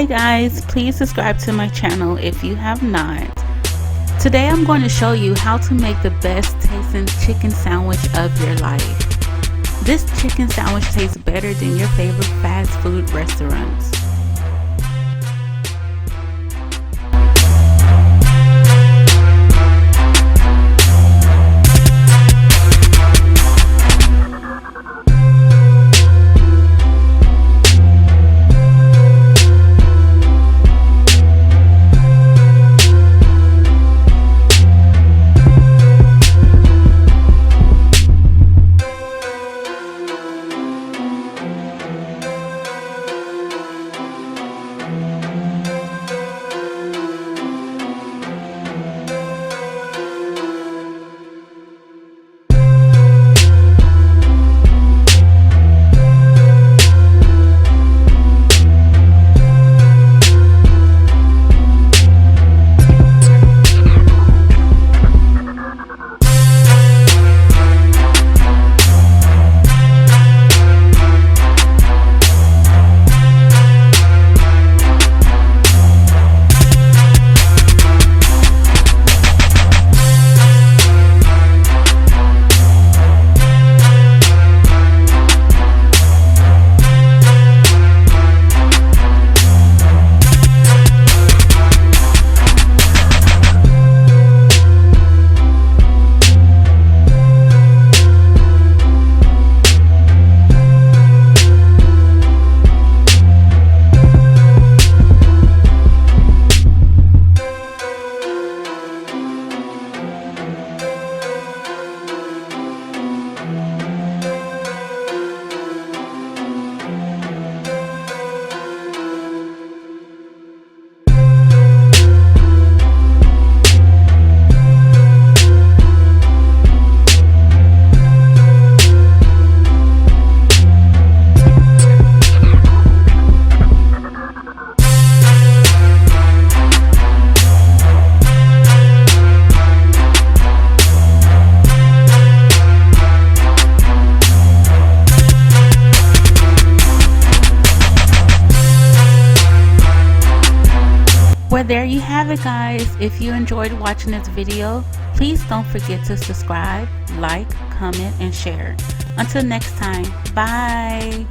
Hi guys, please subscribe to my channel if you have not. Today I'm going to show you how to make the best tasting chicken sandwich of your life. This chicken sandwich tastes better than your favorite fast food restaurants. Well, there you have it guys. If you enjoyed watching this video, please don't forget to subscribe, like, comment, and share. Until next time, bye.